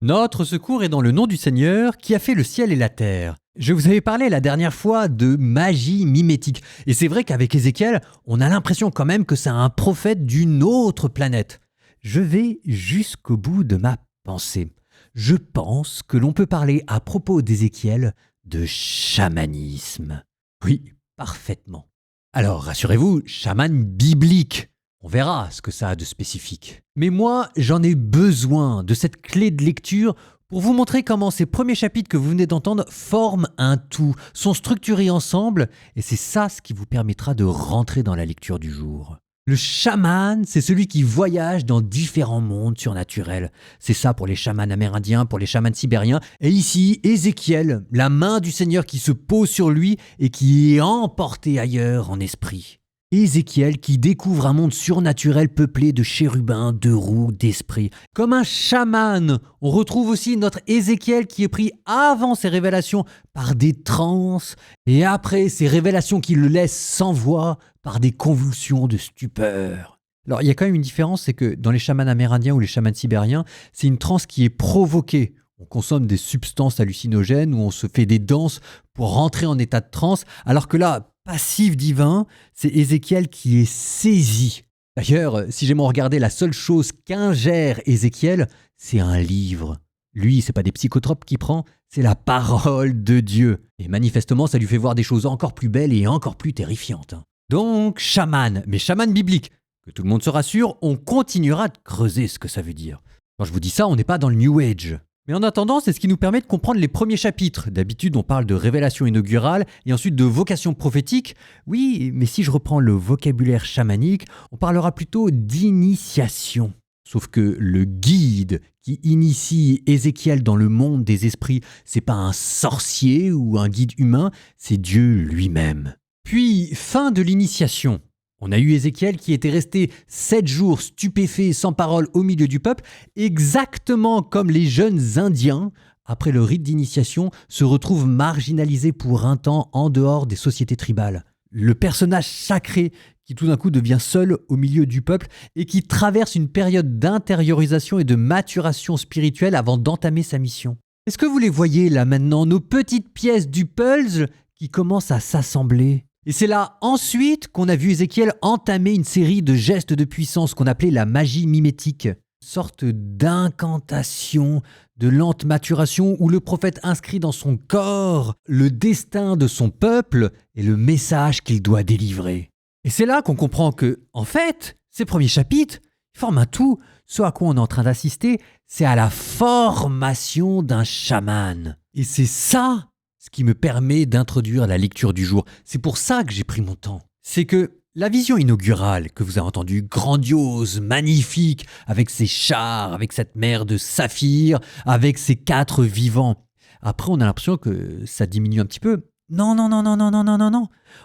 Notre secours est dans le nom du Seigneur qui a fait le ciel et la terre. Je vous avais parlé la dernière fois de magie mimétique. Et c'est vrai qu'avec Ézéchiel, on a l'impression quand même que c'est un prophète d'une autre planète. Je vais jusqu'au bout de ma pensée. Je pense que l'on peut parler à propos d'Ézéchiel de chamanisme. Oui, parfaitement. Alors rassurez-vous, chaman biblique. On verra ce que ça a de spécifique. Mais moi, j'en ai besoin de cette clé de lecture pour vous montrer comment ces premiers chapitres que vous venez d'entendre forment un tout, sont structurés ensemble, et c'est ça ce qui vous permettra de rentrer dans la lecture du jour. Le chaman, c'est celui qui voyage dans différents mondes surnaturels. C'est ça pour les chamans amérindiens, pour les chamans sibériens. Et ici, Ézéchiel, la main du Seigneur qui se pose sur lui et qui est emporté ailleurs en esprit. Ézéchiel qui découvre un monde surnaturel peuplé de chérubins, de roues, d'esprits. Comme un chaman, on retrouve aussi notre Ézéchiel qui est pris avant ses révélations par des transes et après ces révélations qui le laissent sans voix par des convulsions de stupeur. Alors il y a quand même une différence, c'est que dans les chamans amérindiens ou les chamans sibériens, c'est une transe qui est provoquée. On consomme des substances hallucinogènes ou on se fait des danses pour rentrer en état de transe, alors que là, passif divin, c'est Ézéchiel qui est saisi. D'ailleurs, si j'aime regarder, la seule chose qu'ingère Ézéchiel, c'est un livre. Lui, c'est pas des psychotropes qu'il prend, c'est la parole de Dieu. Et manifestement, ça lui fait voir des choses encore plus belles et encore plus terrifiantes. Donc, chaman, mais chaman biblique. Que tout le monde se rassure, on continuera de creuser ce que ça veut dire. Quand je vous dis ça, on n'est pas dans le New Age. Mais en attendant, c'est ce qui nous permet de comprendre les premiers chapitres. D'habitude, on parle de révélation inaugurale et ensuite de vocation prophétique. Oui, mais si je reprends le vocabulaire chamanique, on parlera plutôt d'initiation. Sauf que le guide qui initie Ézéchiel dans le monde des esprits, c'est pas un sorcier ou un guide humain, c'est Dieu lui-même. Puis, fin de l'initiation. On a eu Ézéchiel qui était resté 7 jours stupéfait sans parole au milieu du peuple, exactement comme les jeunes Indiens, après le rite d'initiation, se retrouvent marginalisés pour un temps en dehors des sociétés tribales. Le personnage sacré qui tout d'un coup devient seul au milieu du peuple et qui traverse une période d'intériorisation et de maturation spirituelle avant d'entamer sa mission. Est-ce que vous les voyez là maintenant, nos petites pièces du puzzle qui commencent à s'assembler ? Et c'est là ensuite qu'on a vu Ézéchiel entamer une série de gestes de puissance qu'on appelait la magie mimétique. Une sorte d'incantation, de lente maturation où le prophète inscrit dans son corps le destin de son peuple et le message qu'il doit délivrer. Et c'est là qu'on comprend que, en fait, ces premiers chapitres forment un tout. Ce à quoi on est en train d'assister, c'est à la formation d'un chaman. Et c'est ça ce qui me permet d'introduire la lecture du jour. C'est pour ça que j'ai pris mon temps. C'est que la vision inaugurale que vous avez entendue, grandiose, magnifique, avec ses chars, avec cette mer de saphir, avec ses 4 vivants. Après, on a l'impression que ça diminue un petit peu. Non.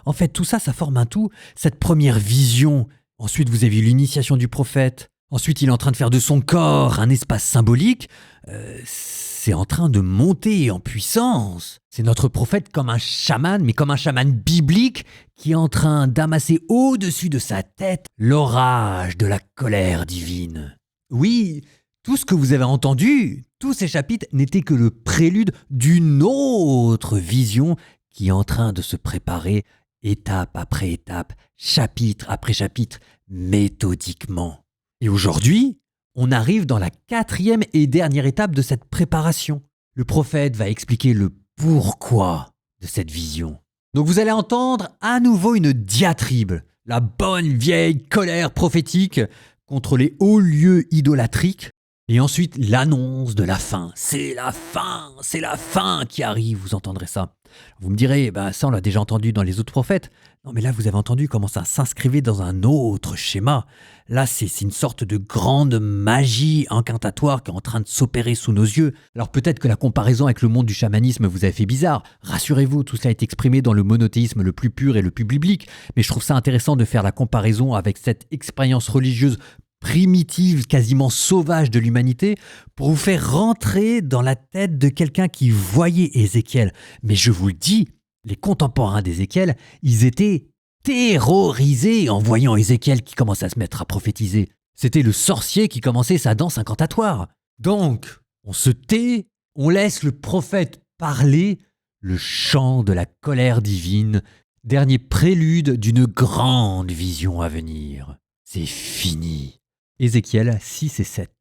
En fait, tout ça, ça forme un tout. Cette première vision. Ensuite, vous avez l'initiation du prophète. Ensuite, il est en train de faire de son corps un espace symbolique. C'est en train de monter en puissance. C'est notre prophète comme un chaman, mais comme un chaman biblique qui est en train d'amasser au-dessus de sa tête l'orage de la colère divine. Oui, tout ce que vous avez entendu, tous ces chapitres n'étaient que le prélude d'une autre vision qui est en train de se préparer étape après étape, chapitre après chapitre, méthodiquement. Et aujourd'hui, on arrive dans la 4e et dernière étape de cette préparation. Le prophète va expliquer le pourquoi de cette vision. Donc vous allez entendre à nouveau une diatribe, la bonne vieille colère prophétique contre les hauts lieux idolâtriques, et ensuite l'annonce de la fin. C'est la fin qui arrive, vous entendrez ça. Vous me direz, ça on l'a déjà entendu dans les autres prophètes. Non mais là vous avez entendu comment ça s'inscrivait dans un autre schéma. Là c'est une sorte de grande magie incantatoire qui est en train de s'opérer sous nos yeux. Alors peut-être que la comparaison avec le monde du chamanisme vous a fait bizarre. Rassurez-vous, tout cela est exprimé dans le monothéisme le plus pur et le plus biblique. Mais je trouve ça intéressant de faire la comparaison avec cette expérience religieuse primitive, quasiment sauvage de l'humanité, pour vous faire rentrer dans la tête de quelqu'un qui voyait Ézéchiel. Mais je vous le dis, les contemporains d'Ézéchiel, ils étaient terrorisés en voyant Ézéchiel qui commençait à se mettre à prophétiser. C'était le sorcier qui commençait sa danse incantatoire. Donc, On se tait, on laisse le prophète parler, le chant de la colère divine, dernier prélude d'une grande vision à venir. C'est fini. Ézéchiel 6 et 7.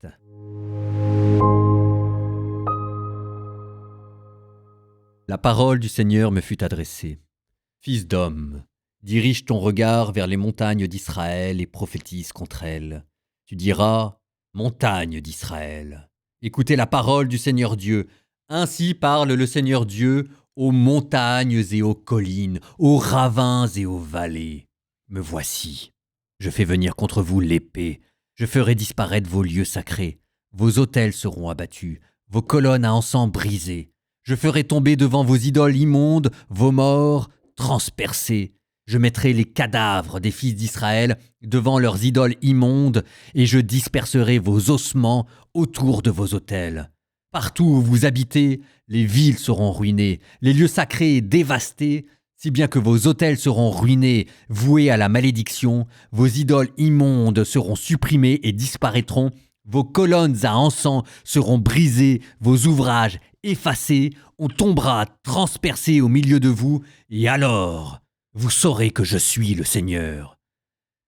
La parole du Seigneur me fut adressée. Fils d'homme, dirige ton regard vers les montagnes d'Israël et prophétise contre elles. Tu diras, montagnes d'Israël, écoutez la parole du Seigneur Dieu. Ainsi parle le Seigneur Dieu aux montagnes et aux collines, aux ravins et aux vallées. Me voici. Je fais venir contre vous l'épée. Je ferai disparaître vos lieux sacrés. Vos autels seront abattus, vos colonnes à encens brisées. Je ferai tomber devant vos idoles immondes vos morts transpercés. Je mettrai les cadavres des fils d'Israël devant leurs idoles immondes et je disperserai vos ossements autour de vos autels. Partout où vous habitez, les villes seront ruinées, les lieux sacrés dévastés, si bien que vos autels seront ruinés, voués à la malédiction, vos idoles immondes seront supprimées et disparaîtront, vos colonnes à encens seront brisées, vos ouvrages effacés, on tombera transpercé au milieu de vous, et alors vous saurez que je suis le Seigneur.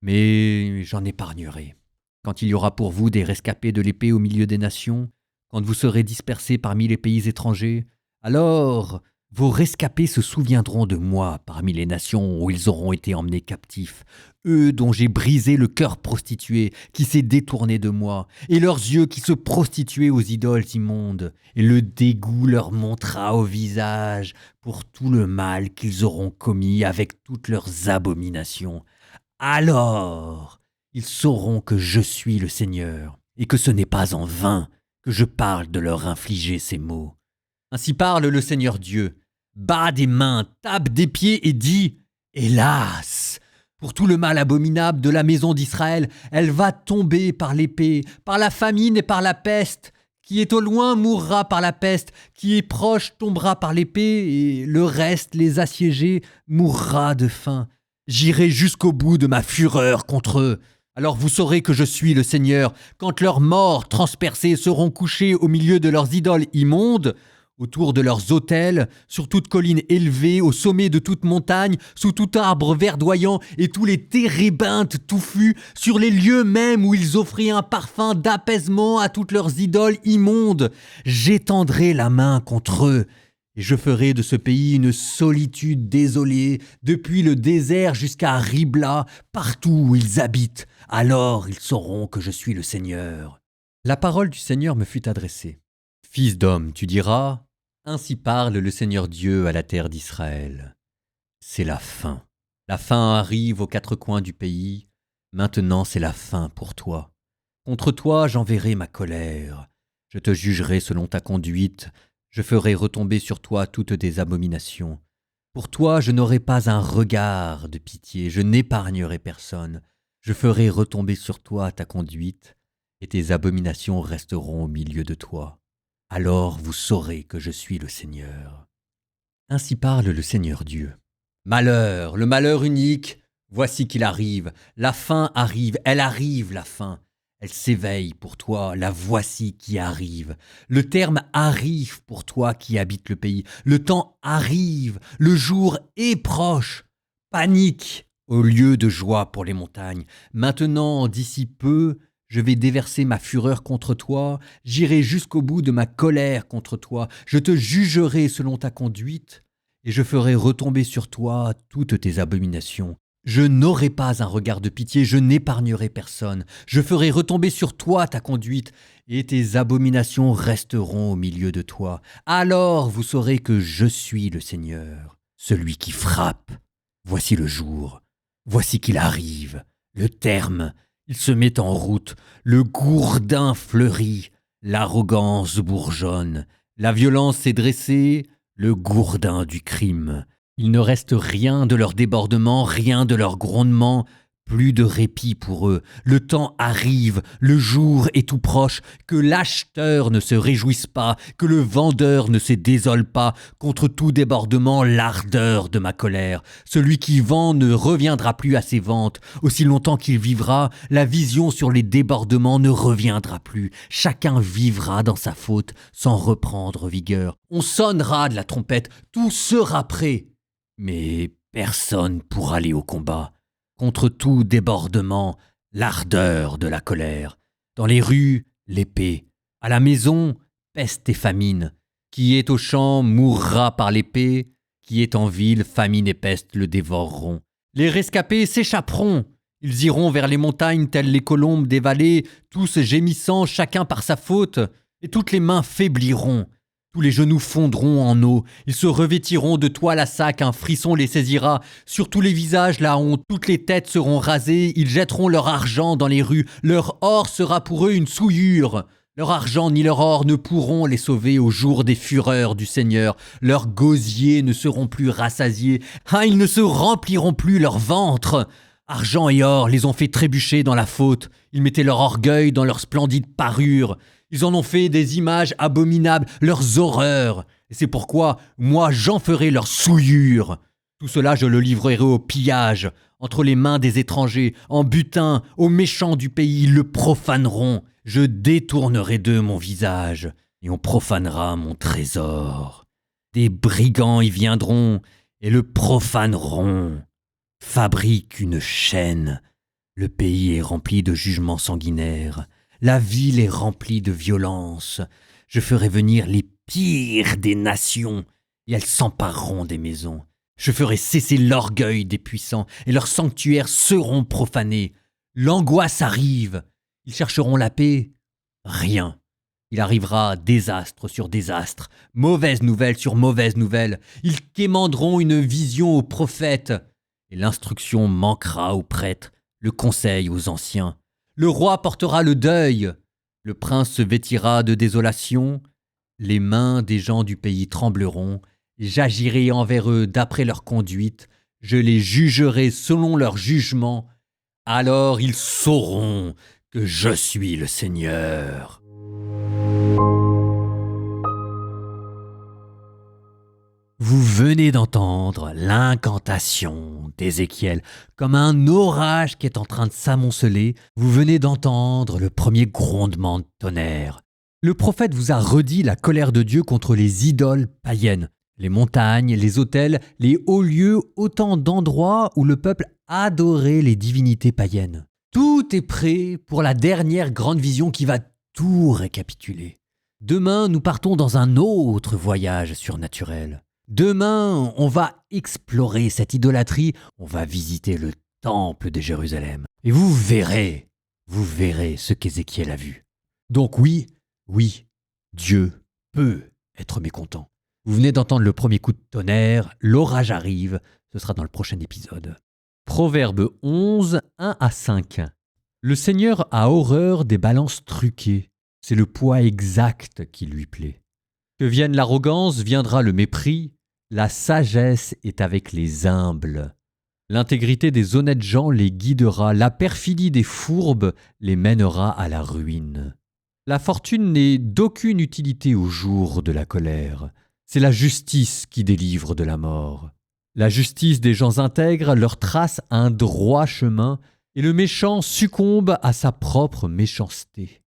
Mais j'en épargnerai. Quand il y aura pour vous des rescapés de l'épée au milieu des nations, quand vous serez dispersés parmi les pays étrangers, alors vos rescapés se souviendront de moi parmi les nations où ils auront été emmenés captifs, eux dont j'ai brisé le cœur prostitué qui s'est détourné de moi, et leurs yeux qui se prostituaient aux idoles immondes, et le dégoût leur montera au visage pour tout le mal qu'ils auront commis avec toutes leurs abominations. Alors ils sauront que je suis le Seigneur, et que ce n'est pas en vain que je parle de leur infliger ces maux. Ainsi parle le Seigneur Dieu. Bat des mains, tape des pieds et dit « Hélas ! Pour tout le mal abominable de la maison d'Israël, elle va tomber par l'épée, par la famine et par la peste. Qui est au loin mourra par la peste, qui est proche tombera par l'épée, et le reste, les assiégés, mourra de faim. J'irai jusqu'au bout de ma fureur contre eux. Alors vous saurez que je suis le Seigneur, quand leurs morts transpercés seront couchés au milieu de leurs idoles immondes, autour de leurs autels, sur toute colline élevée, au sommet de toute montagne, sous tout arbre verdoyant et tous les térébinthes touffus, sur les lieux même où ils offraient un parfum d'apaisement à toutes leurs idoles immondes. J'étendrai la main contre eux, et je ferai de ce pays une solitude désolée, depuis le désert jusqu'à Ribla, partout où ils habitent. Alors ils sauront que je suis le Seigneur. La parole du Seigneur me fut adressée. Fils d'homme, tu diras, ainsi parle le Seigneur Dieu à la terre d'Israël. C'est la fin. La fin arrive aux quatre coins du pays. Maintenant c'est la fin pour toi. Contre toi j'enverrai ma colère. Je te jugerai selon ta conduite. Je ferai retomber sur toi toutes tes abominations. Pour toi je n'aurai pas un regard de pitié. Je n'épargnerai personne. Je ferai retomber sur toi ta conduite, et tes abominations resteront au milieu de toi. Alors vous saurez que je suis le Seigneur. Ainsi parle le Seigneur Dieu. Malheur, le malheur unique, voici qu'il arrive. La fin arrive, elle arrive la fin. Elle s'éveille pour toi, la voici qui arrive. Le terme arrive pour toi qui habites le pays. Le temps arrive, le jour est proche. Panique au lieu de joie pour les montagnes. Maintenant, d'ici peu, je vais déverser ma fureur contre toi, j'irai jusqu'au bout de ma colère contre toi, je te jugerai selon ta conduite, et je ferai retomber sur toi toutes tes abominations. Je n'aurai pas un regard de pitié, je n'épargnerai personne. Je ferai retomber sur toi ta conduite, et tes abominations resteront au milieu de toi. Alors vous saurez que je suis le Seigneur, celui qui frappe. Voici le jour, voici qu'il arrive, le terme. Il se met en route, le gourdin fleurit, l'arrogance bourgeonne, la violence s'est dressée, le gourdin du crime. Il ne reste rien de leur débordement, rien de leur grondement, Plus de répit pour eux, le temps arrive, le jour est tout proche, que l'acheteur ne se réjouisse pas, que le vendeur ne se désole pas, contre tout débordement l'ardeur de ma colère. Celui qui vend ne reviendra plus à ses ventes, aussi longtemps qu'il vivra, la vision sur les débordements ne reviendra plus, chacun vivra dans sa faute sans reprendre vigueur. On sonnera de la trompette, tout sera prêt, mais personne pour aller au combat. Contre tout débordement, l'ardeur de la colère. Dans les rues, l'épée. À la maison, peste et famine. Qui est au champ mourra par l'épée. Qui est en ville, famine et peste le dévoreront. Les rescapés s'échapperont. Ils iront vers les montagnes telles les colombes des vallées, tous gémissant, chacun par sa faute. Et toutes les mains faibliront. Tous les genoux fondront en eau, ils se revêtiront de toile à sac, un frisson les saisira. Sur tous les visages la honte, toutes les têtes seront rasées, ils jetteront leur argent dans les rues, leur or sera pour eux une souillure. Leur argent ni leur or ne pourront les sauver au jour des fureurs du Seigneur. Leurs gosiers ne seront plus rassasiés, ils ne se rempliront plus leur ventre. Argent et or les ont fait trébucher dans la faute, ils mettaient leur orgueil dans leur splendide parure. Ils en ont fait des images abominables, leurs horreurs. Et c'est pourquoi, moi, j'en ferai leur souillure. Tout cela, je le livrerai au pillage, entre les mains des étrangers, en butin, aux méchants du pays, ils le profaneront. Je détournerai d'eux mon visage, et on profanera mon trésor. Des brigands y viendront, et le profaneront. Fabrique une chaîne. Le pays est rempli de jugements sanguinaires. La ville est remplie de violence. Je ferai venir les pires des nations, et elles s'empareront des maisons. Je ferai cesser l'orgueil des puissants, et leurs sanctuaires seront profanés. L'angoisse arrive. Ils chercheront la paix. Rien. Il arrivera désastre sur désastre, mauvaise nouvelle sur mauvaise nouvelle. Ils quémanderont une vision aux prophètes, et l'instruction manquera aux prêtres, le conseil aux anciens. Le roi portera le deuil, le prince se vêtira de désolation, les mains des gens du pays trembleront, j'agirai envers eux d'après leur conduite, je les jugerai selon leur jugement, alors ils sauront que je suis le Seigneur. Vous venez d'entendre l'incantation d'Ézéchiel, comme un orage qui est en train de s'amonceler. Vous venez d'entendre le premier grondement de tonnerre. Le prophète vous a redit la colère de Dieu contre les idoles païennes, les montagnes, les autels, les hauts lieux, autant d'endroits où le peuple adorait les divinités païennes. Tout est prêt pour la dernière grande vision qui va tout récapituler. Demain, nous partons dans un autre voyage surnaturel. Demain, on va explorer cette idolâtrie, on va visiter le temple de Jérusalem. Et vous verrez ce qu'Ézéchiel a vu. Donc oui, Dieu peut être mécontent. Vous venez d'entendre le premier coup de tonnerre, l'orage arrive, ce sera dans le prochain épisode. Proverbe 11, 1 à 5. Le Seigneur a horreur des balances truquées, c'est le poids exact qui lui plaît. Que vienne l'arrogance, viendra le mépris. La sagesse est avec les humbles. L'intégrité des honnêtes gens les guidera. La perfidie des fourbes les mènera à la ruine. La fortune n'est d'aucune utilité au jour de la colère. C'est la justice qui délivre de la mort. La justice des gens intègres leur trace un droit chemin et le méchant succombe à sa propre méchanceté.